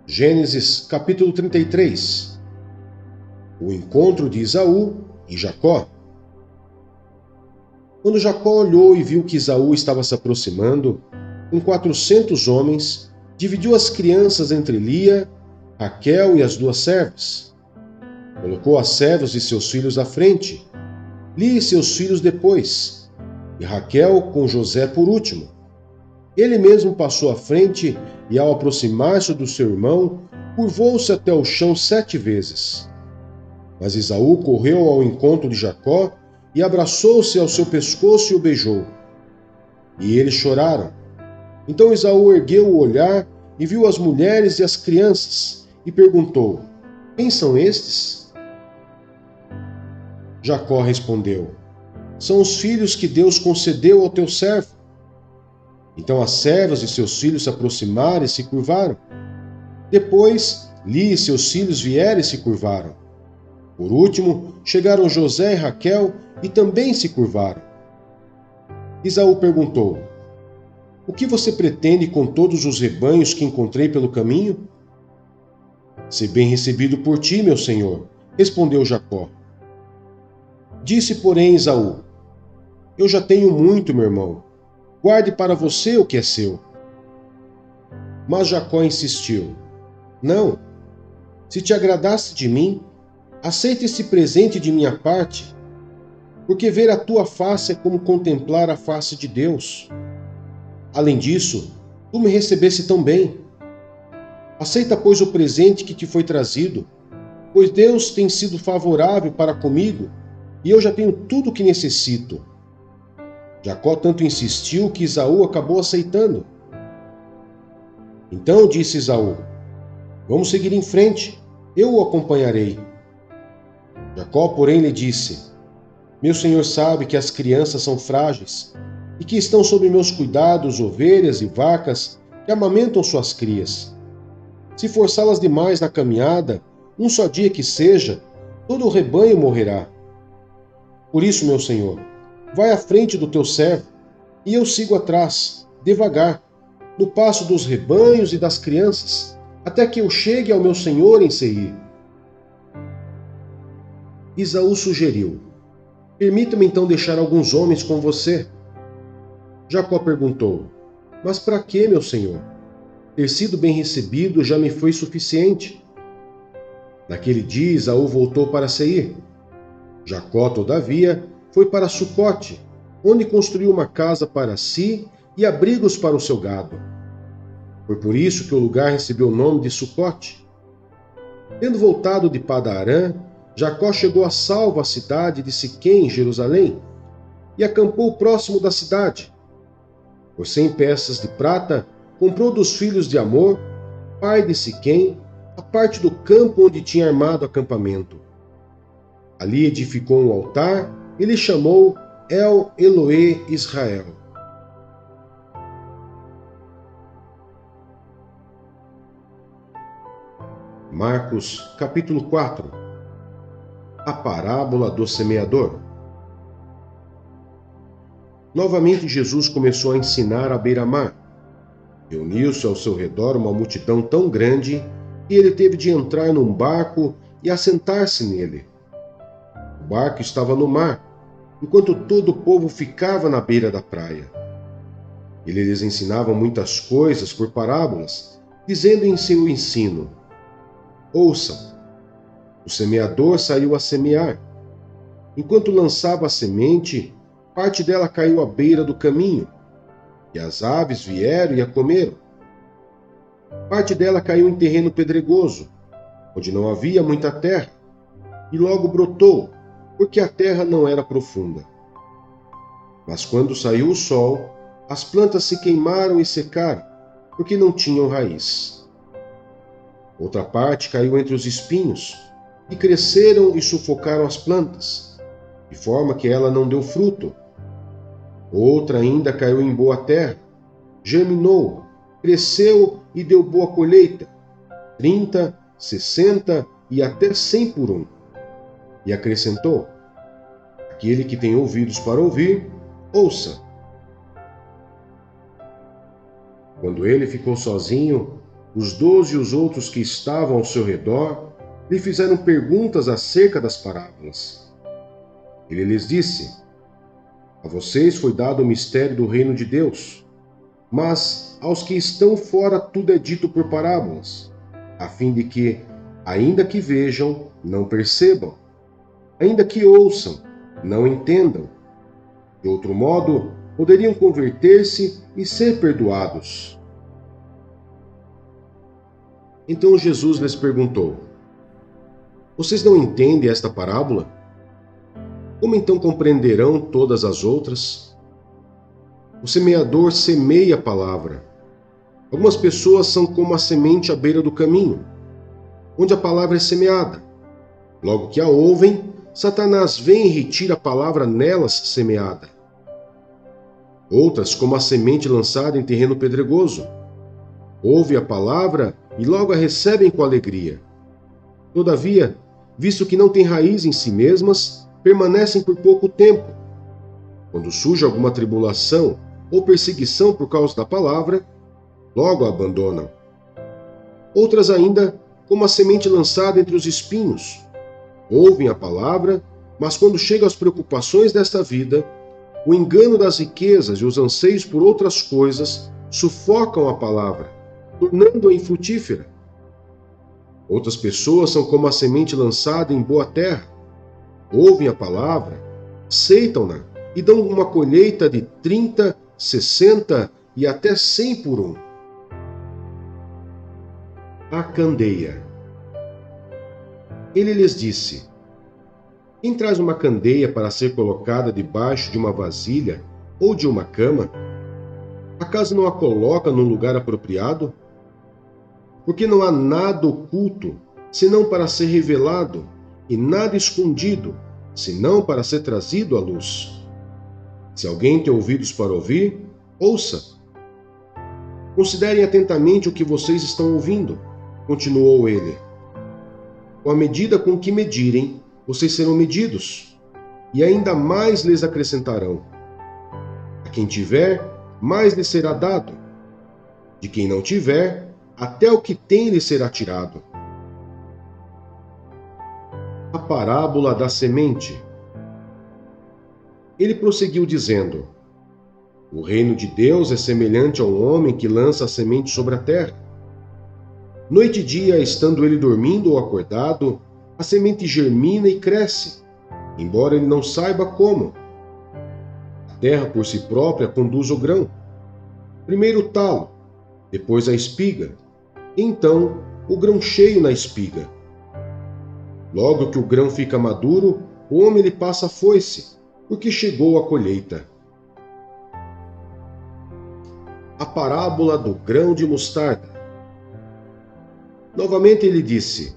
Gênesis capítulo 33. O encontro de Esaú e Jacó. Quando Jacó olhou e viu que Esaú estava se aproximando, com 400 homens, dividiu as crianças entre Lia, Raquel e as duas servas. Colocou as servas e seus filhos à frente, Lia e seus filhos depois, e Raquel com José por último. Ele mesmo passou à frente e, ao aproximar-se do seu irmão, curvou-se até o chão 7 vezes. Mas Esaú correu ao encontro de Jacó e abraçou-se ao seu pescoço e o beijou. E eles choraram. Então Esaú ergueu o olhar e viu as mulheres e as crianças, e perguntou: Quem são estes? Jacó respondeu: São os filhos que Deus concedeu ao teu servo. Então as servas e seus filhos se aproximaram e se curvaram. Depois, Lia e seus filhos vieram e se curvaram. Por último, chegaram José e Raquel e também se curvaram. Esaú perguntou: O que você pretende com todos os rebanhos que encontrei pelo caminho? Ser bem recebido por ti, meu senhor, respondeu Jacó. Disse, porém, Esaú: Eu já tenho muito, meu irmão. Guarde para você o que é seu. Mas Jacó insistiu: Não. Se te agradasse de mim, aceita esse presente de minha parte, porque ver a tua face é como contemplar a face de Deus. Além disso, tu me recebeste tão bem. Aceita, pois, o presente que te foi trazido, pois Deus tem sido favorável para comigo, e eu já tenho tudo o que necessito. Jacó tanto insistiu que Esaú acabou aceitando. Então disse Esaú: Vamos seguir em frente, eu o acompanharei. Jacó, porém, lhe disse: Meu senhor sabe que as crianças são frágeis e que estão sob meus cuidados ovelhas e vacas que amamentam suas crias. Se forçá-las demais na caminhada, um só dia que seja, todo o rebanho morrerá. Por isso, meu senhor, vai à frente do teu servo, e eu sigo atrás, devagar, no passo dos rebanhos e das crianças, até que eu chegue ao meu senhor em Seir. Esaú sugeriu: Permita-me então deixar alguns homens com você. Jacó perguntou: Mas para que, meu senhor? Ter sido bem recebido já me foi suficiente. Naquele dia Esaú voltou para Seir. Jacó, todavia, foi para Sucote, onde construiu uma casa para si e abrigos para o seu gado. Foi por isso que o lugar recebeu o nome de Sucote. Tendo voltado de Padan-Arã, Jacó chegou a salvo à cidade de Siquém, em Jerusalém, e acampou próximo da cidade. Por 100 peças de prata, comprou dos filhos de Amor, pai de Siquém, a parte do campo onde tinha armado acampamento. Ali edificou um altar e lhe chamou El Elohe Israel. Marcos, capítulo 4. A parábola do semeador. Novamente Jesus começou a ensinar à beira-mar. Reuniu-se ao seu redor uma multidão tão grande que ele teve de entrar num barco e assentar-se nele. O barco estava no mar, enquanto todo o povo ficava na beira da praia. Ele lhes ensinava muitas coisas por parábolas, dizendo em seu ensino: Ouçam, o semeador saiu a semear. Enquanto lançava a semente, parte dela caiu à beira do caminho, e as aves vieram e a comeram. Parte dela caiu em terreno pedregoso, onde não havia muita terra, e logo brotou, porque a terra não era profunda. Mas quando saiu o sol, as plantas se queimaram e secaram, porque não tinham raiz. Outra parte caiu entre os espinhos, e cresceram e sufocaram as plantas, de forma que ela não deu fruto. Outra ainda caiu em boa terra, germinou, cresceu e deu boa colheita, 30, 60 e até 100 por um. E acrescentou: Aquele que tem ouvidos para ouvir, ouça. Quando ele ficou sozinho, os 12 e os outros que estavam ao seu redor lhe fizeram perguntas acerca das parábolas. Ele lhes disse: A vocês foi dado o mistério do reino de Deus, mas aos que estão fora tudo é dito por parábolas, a fim de que, ainda que vejam, não percebam, ainda que ouçam, não entendam. De outro modo, poderiam converter-se e ser perdoados. Então Jesus lhes perguntou: Vocês não entendem esta parábola? Como então compreenderão todas as outras? O semeador semeia a palavra. Algumas pessoas são como a semente à beira do caminho, onde a palavra é semeada. Logo que a ouvem, Satanás vem e retira a palavra nelas semeada. Outras, como a semente lançada em terreno pedregoso, ouvem a palavra e logo a recebem com alegria. Todavia, visto que não têm raiz em si mesmas, permanecem por pouco tempo. Quando surge alguma tribulação ou perseguição por causa da palavra, logo a abandonam. Outras ainda, como a semente lançada entre os espinhos, ouvem a palavra, mas quando chegam as preocupações desta vida, o engano das riquezas e os anseios por outras coisas sufocam a palavra, tornando-a infrutífera. Outras pessoas são como a semente lançada em boa terra. Ouvem a palavra, aceitam-na e dão uma colheita de 30, 60 e até 100 por um. A candeia. Ele lhes disse: Quem traz uma candeia para ser colocada debaixo de uma vasilha ou de uma cama, acaso não a coloca num lugar apropriado? Porque não há nada oculto, senão para ser revelado, e nada escondido, senão para ser trazido à luz. Se alguém tem ouvidos para ouvir, ouça. Considerem atentamente o que vocês estão ouvindo, continuou ele. Com a medida com que medirem, vocês serão medidos, e ainda mais lhes acrescentarão. A quem tiver, mais lhe será dado. De quem não tiver, até o que tem lhe será tirado. A parábola da semente. Ele prosseguiu dizendo: O reino de Deus é semelhante a um homem que lança a semente sobre a terra. Noite e dia, estando ele dormindo ou acordado, a semente germina e cresce, embora ele não saiba como. A terra por si própria conduz o grão. Primeiro o talo, depois a espiga, e então o grão cheio na espiga. Logo que o grão fica maduro, o homem lhe passa a foice, porque chegou a colheita. A parábola do grão de mostarda. Novamente ele disse: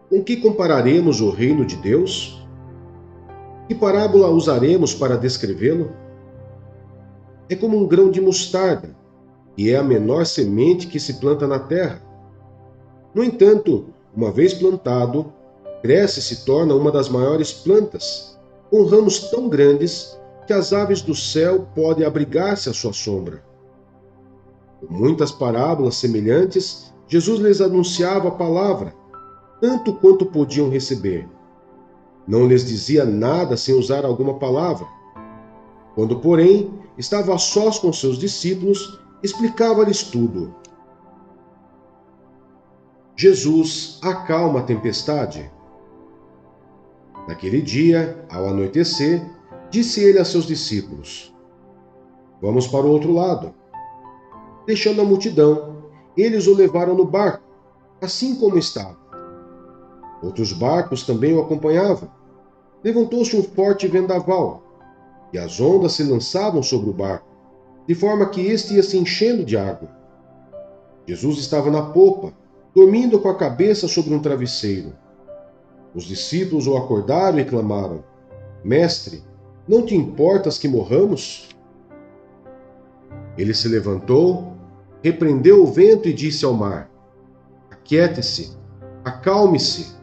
Com que compararemos o reino de Deus? Que parábola usaremos para descrevê-lo? É como um grão de mostarda, que é a menor semente que se planta na terra. No entanto, uma vez plantado, cresce e se torna uma das maiores plantas, com ramos tão grandes que as aves do céu podem abrigar-se à sua sombra. Com muitas parábolas semelhantes, Jesus lhes anunciava a palavra, tanto quanto podiam receber. Não lhes dizia nada sem usar alguma palavra. Quando, porém, estava a sós com seus discípulos, explicava-lhes tudo. Jesus acalma a tempestade. Naquele dia, ao anoitecer, disse ele a seus discípulos: Vamos para o outro lado. Deixando a multidão, eles o levaram no barco, assim como estava. Outros barcos também o acompanhavam. Levantou-se um forte vendaval, e as ondas se lançavam sobre o barco, de forma que este ia se enchendo de água. Jesus estava na popa, dormindo com a cabeça sobre um travesseiro. Os discípulos o acordaram e clamaram: Mestre, não te importas que morramos? Ele se levantou, repreendeu o vento e disse ao mar: Aquiete-se, acalme-se.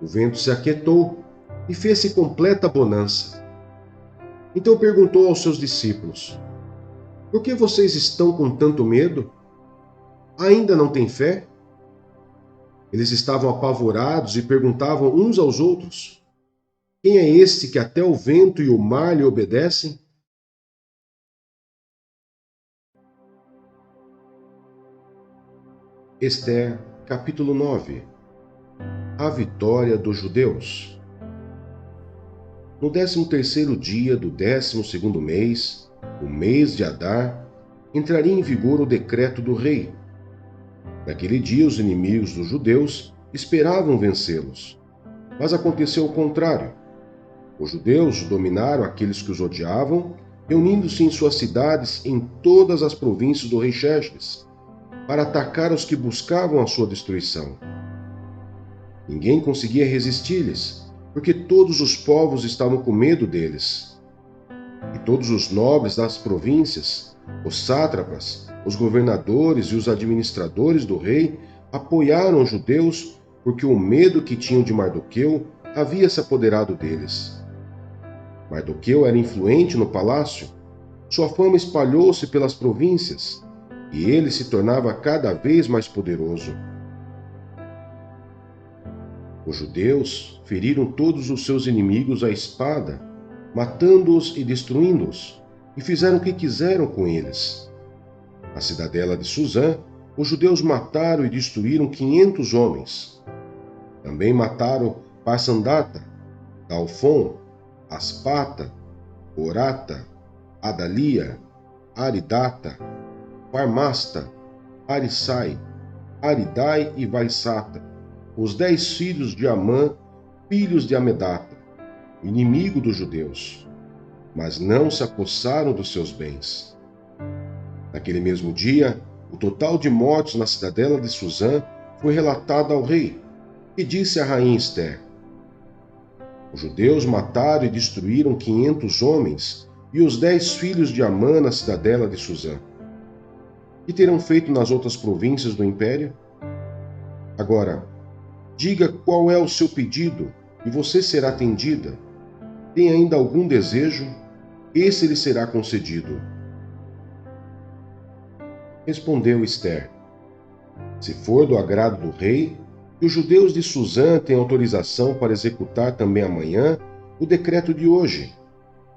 O vento se aquietou e fez-se completa bonança. Então perguntou aos seus discípulos: Por que vocês estão com tanto medo? ainda não tem fé? Eles estavam apavorados e perguntavam uns aos outros: quem é este que até o vento e o mar lhe obedecem? Esther, capítulo 9. A vitória dos judeus. No 13º dia do 12º mês, o mês de Adar, entraria em vigor o decreto do rei. Naquele dia, os inimigos dos judeus esperavam vencê-los. Mas aconteceu o contrário. Os judeus dominaram aqueles que os odiavam, reunindo-se em suas cidades em todas as províncias do rei Xerxes, para atacar os que buscavam a sua destruição. Ninguém conseguia resistir-lhes, porque todos os povos estavam com medo deles. E todos os nobres das províncias, os sátrapas, os governadores e os administradores do rei apoiaram os judeus, porque o medo que tinham de Mardoqueu havia se apoderado deles. Mardoqueu era influente no palácio, sua fama espalhou-se pelas províncias, e ele se tornava cada vez mais poderoso. Os judeus feriram todos os seus inimigos à espada, matando-os e destruindo-os, e fizeram o que quiseram com eles. Na cidadela de Suzã, os judeus mataram e destruíram 500 homens. Também mataram Parsandata, Dalfon, Aspata, Orata, Adalia, Aridata, Parmasta, Arisai, Aridai e Vaisata, os 10 filhos de Amã, filhos de Amedata, inimigo dos judeus, mas não se apossaram dos seus bens. Naquele mesmo dia, o total de mortos na cidadela de Suzã foi relatado ao rei, que disse à rainha Esther: os judeus mataram e destruíram 500 homens e os 10 filhos de Amã na cidadela de Suzã. Que terão feito nas outras províncias do império? Agora, diga qual é o seu pedido e você será atendida. Tem ainda algum desejo? Esse lhe será concedido. Respondeu Esther: se for do agrado do rei, que os judeus de Suzã têm autorização para executar também amanhã o decreto de hoje,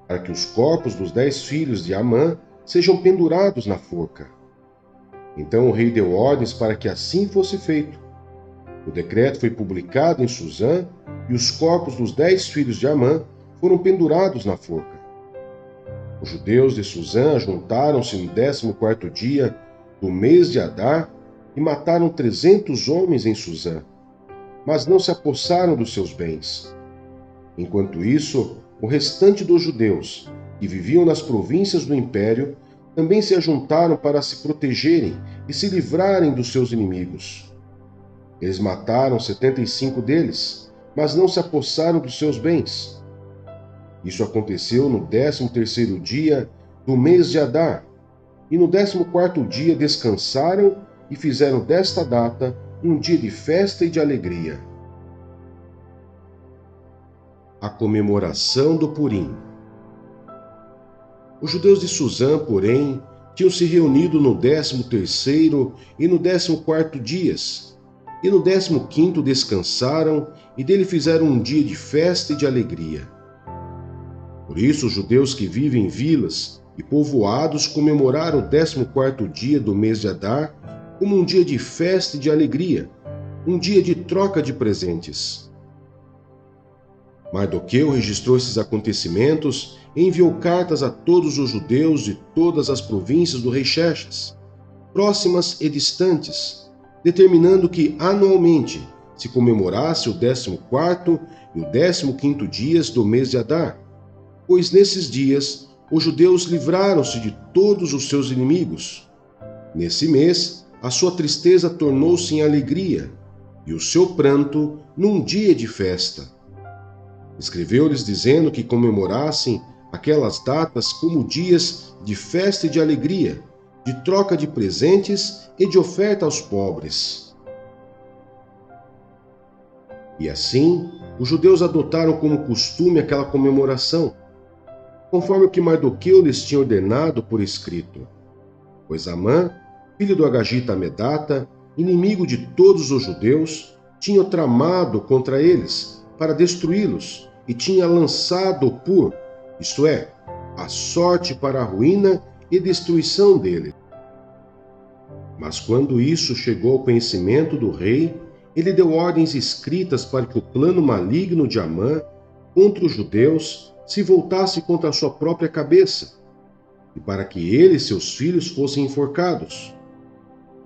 para que os corpos dos 10 filhos de Amã sejam pendurados na forca. Então o rei deu ordens para que assim fosse feito. O decreto foi publicado em Suzã e os corpos dos 10 filhos de Amã foram pendurados na forca. Os judeus de Suzã juntaram-se no 14º dia do mês de Adar e mataram 300 homens em Suzã, mas não se apossaram dos seus bens. Enquanto isso, o restante dos judeus, que viviam nas províncias do império, também se ajuntaram para se protegerem e se livrarem dos seus inimigos. Eles mataram 75 deles, mas não se apossaram dos seus bens. Isso aconteceu no 13º dia do mês de Adar, e no 14º dia descansaram e fizeram desta data um dia de festa e de alegria. A comemoração do Purim. Os judeus de Suzã, porém, tinham se reunido no 13º e no 14º dias, e no 15º descansaram e dele fizeram um dia de festa e de alegria. Por isso, os judeus que vivem em vilas e povoados comemoraram o 14º dia do mês de Adar como um dia de festa e de alegria, um dia de troca de presentes. Mardoqueu registrou esses acontecimentos e enviou cartas a todos os judeus de todas as províncias do rei Xerxes, próximas e distantes, determinando que anualmente se comemorasse o 14º e o 15º dias do mês de Adar, pois nesses dias os judeus livraram-se de todos os seus inimigos. Nesse mês, a sua tristeza tornou-se em alegria, e o seu pranto num dia de festa. Escreveu-lhes dizendo que comemorassem aquelas datas como dias de festa e de alegria, de troca de presentes e de oferta aos pobres. E assim, os judeus adotaram como costume aquela comemoração, conforme o que Mardoqueu lhes tinha ordenado por escrito. Pois Amã, filho do Agagita Amedata, inimigo de todos os judeus, tinha tramado contra eles para destruí-los e tinha lançado por, isto é, a sorte para a ruína e destruição dele. Mas quando isso chegou ao conhecimento do rei, ele deu ordens escritas para que o plano maligno de Amã contra os judeus se voltasse contra a sua própria cabeça, e para que ele e seus filhos fossem enforcados.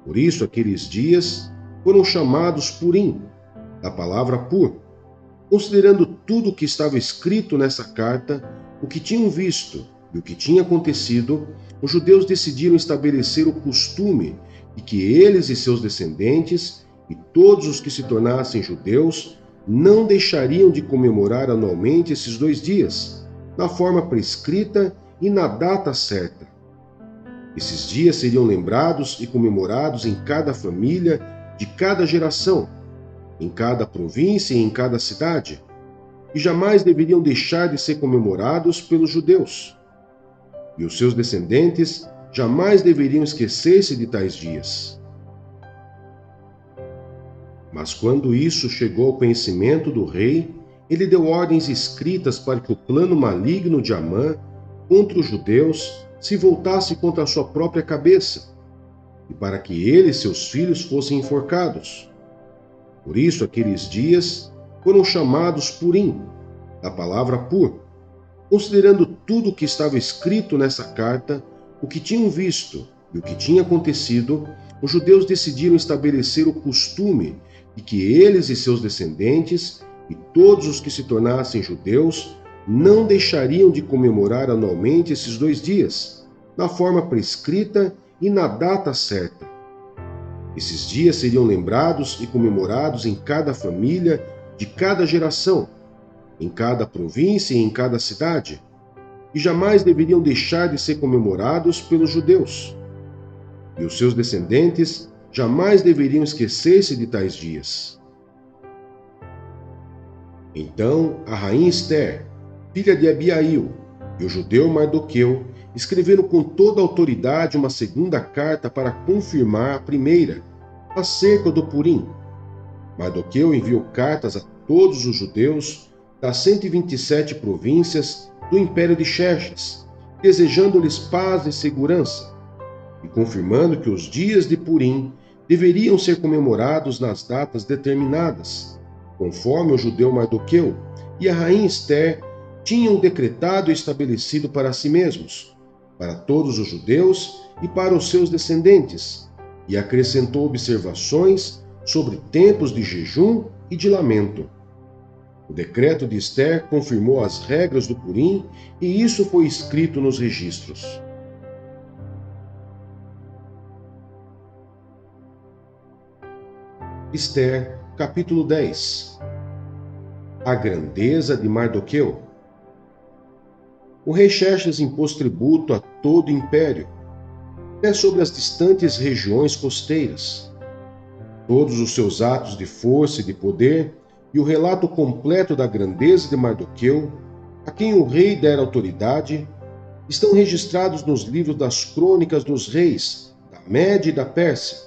Por isso, aqueles dias foram chamados Purim, da palavra Pur. Considerando tudo o que estava escrito nessa carta, o que tinham visto e o que tinha acontecido, os judeus decidiram estabelecer o costume de que eles e seus descendentes e todos os que se tornassem judeus não deixariam de comemorar anualmente esses 2 dias, na forma prescrita e na data certa. Esses dias seriam lembrados e comemorados em cada família de cada geração, em cada província e em cada cidade, e jamais deveriam deixar de ser comemorados pelos judeus. E os seus descendentes jamais deveriam esquecer-se de tais dias. Mas quando isso chegou ao conhecimento do rei, ele deu ordens escritas para que o plano maligno de Amã contra os judeus se voltasse contra a sua própria cabeça, e para que ele e seus filhos fossem enforcados. Por isso, aqueles dias foram chamados Purim, da palavra Pur. Considerando tudo o que estava escrito nessa carta, o que tinham visto e o que tinha acontecido, os judeus decidiram estabelecer o costume de que eles e seus descendentes e todos os que se tornassem judeus não deixariam de comemorar anualmente esses 2 dias, na forma prescrita e na data certa. Esses dias seriam lembrados e comemorados em cada família de cada geração, em cada província e em cada cidade, e jamais deveriam deixar de ser comemorados pelos judeus. E os seus descendentes jamais deveriam esquecer-se de tais dias. Então a rainha Ester, filha de Abiail, e o judeu Mardoqueu escreveram com toda a autoridade uma segunda carta para confirmar a primeira, acerca do Purim. Mardoqueu enviou cartas a todos os judeus das 127 províncias do Império de Xerxes, desejando-lhes paz e segurança, e confirmando que os dias de Purim deveriam ser comemorados nas datas determinadas, conforme o judeu Mardoqueu e a rainha Ester tinham decretado e estabelecido para si mesmos, para todos os judeus e para os seus descendentes, e acrescentou observações sobre tempos de jejum e de lamento. O decreto de Ester confirmou as regras do Purim e isso foi escrito nos registros. Ester, capítulo 10. A grandeza de Mardoqueu. O rei Xerxes impôs tributo a todo o império, até sobre as distantes regiões costeiras. Todos os seus atos de força e de poder e o relato completo da grandeza de Mardoqueu, a quem o rei dera autoridade, estão registrados nos livros das crônicas dos reis da Média e da Pérsia.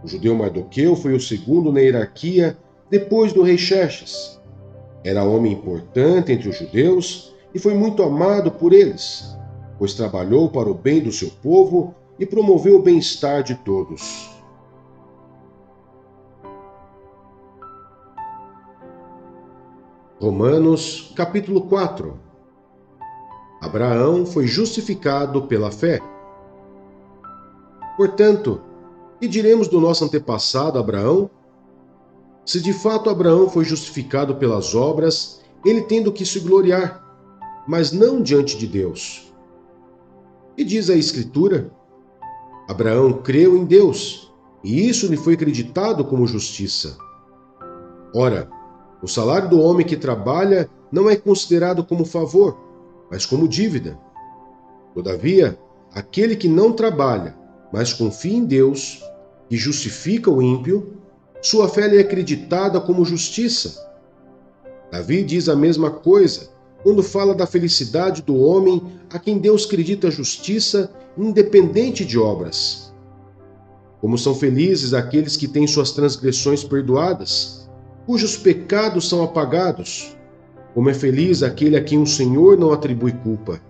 O judeu Mardoqueu foi o segundo na hierarquia depois do rei Xerxes. Era homem importante entre os judeus e foi muito amado por eles, pois trabalhou para o bem do seu povo e promoveu o bem-estar de todos. Romanos, capítulo 4. Abraão foi justificado pela fé. Portanto, que diremos do nosso antepassado Abraão? Se de fato Abraão foi justificado pelas obras, ele tem do que se gloriar, mas não diante de Deus. E diz a Escritura: Abraão creu em Deus, e isso lhe foi acreditado como justiça. Ora, o salário do homem que trabalha não é considerado como favor, mas como dívida. Todavia, aquele que não trabalha, mas confia em Deus, e justifica o ímpio, sua fé lhe é acreditada como justiça. Davi diz a mesma coisa quando fala da felicidade do homem a quem Deus acredita justiça independente de obras. Como são felizes aqueles que têm suas transgressões perdoadas, cujos pecados são apagados. Como é feliz aquele a quem o Senhor não atribui culpa.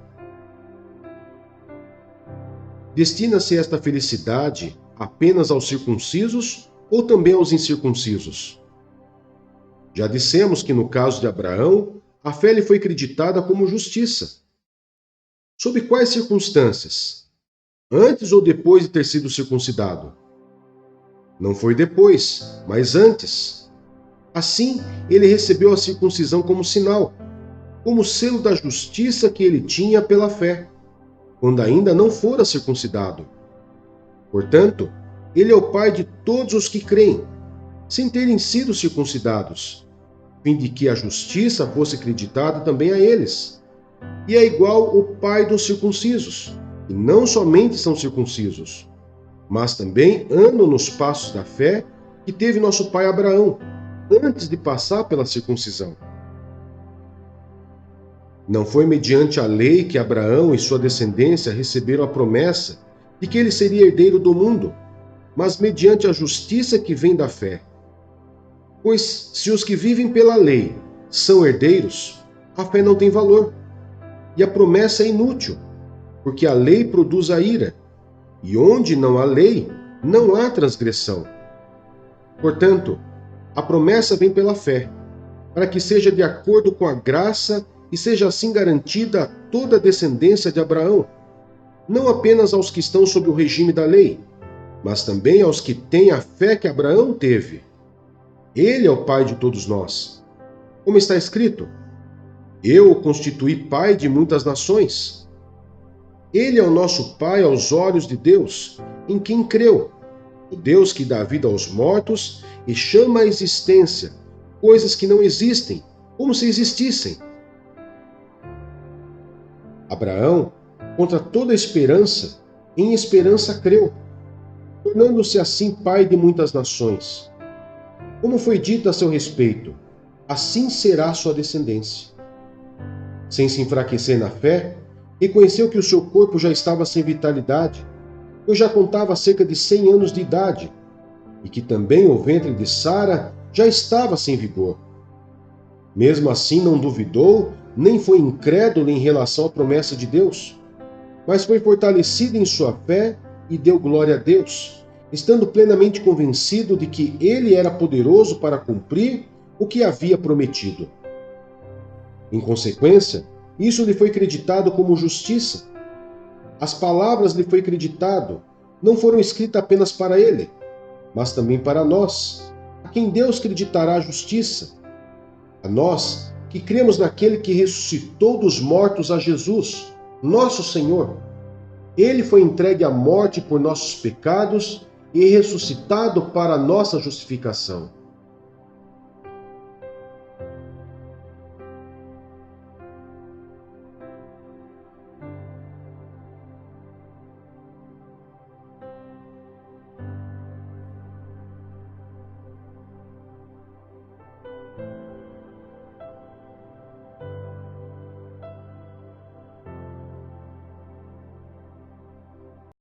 Destina-se esta felicidade apenas aos circuncisos ou também aos incircuncisos? Já dissemos que no caso de Abraão, a fé lhe foi creditada como justiça. Sob quais circunstâncias? Antes ou depois de ter sido circuncidado? Não foi depois, mas antes. Assim, ele recebeu a circuncisão como sinal, como selo da justiça que ele tinha pela fé, quando ainda não fora circuncidado. Portanto, ele é o pai de todos os que creem, sem terem sido circuncidados, a fim de que a justiça fosse creditada também a eles. E é igual o pai dos circuncisos, que não somente são circuncisos, mas também andam nos passos da fé que teve nosso pai Abraão, antes de passar pela circuncisão. Não foi mediante a lei que Abraão e sua descendência receberam a promessa de que ele seria herdeiro do mundo, mas mediante a justiça que vem da fé. Pois se os que vivem pela lei são herdeiros, a fé não tem valor, e a promessa é inútil, porque a lei produz a ira, e onde não há lei, não há transgressão. Portanto, a promessa vem pela fé, para que seja de acordo com a graça e seja assim garantida a toda a descendência de Abraão, não apenas aos que estão sob o regime da lei, mas também aos que têm a fé que Abraão teve. Ele é o pai de todos nós. Como está escrito: eu o constituí pai de muitas nações. Ele é o nosso pai aos olhos de Deus, em quem creu, o Deus que dá vida aos mortos e chama à existência coisas que não existem, como se existissem. Abraão, contra toda esperança, em esperança creu, tornando-se assim pai de muitas nações. Como foi dito a seu respeito, assim será sua descendência. Sem se enfraquecer na fé, reconheceu que o seu corpo já estava sem vitalidade, pois já contava cerca de 100 anos de idade, e que também o ventre de Sara já estava sem vigor. Mesmo assim não duvidou, nem foi incrédulo em relação à promessa de Deus, mas foi fortalecido em sua fé e deu glória a Deus, estando plenamente convencido de que ele era poderoso para cumprir o que havia prometido. Em consequência, isso lhe foi creditado como justiça. As palavras lhe foi creditado não foram escritas apenas para ele, mas também para nós, a quem Deus creditará a justiça. A nós que cremos naquele que ressuscitou dos mortos a Jesus, nosso Senhor. Ele foi entregue à morte por nossos pecados e ressuscitado para a nossa justificação.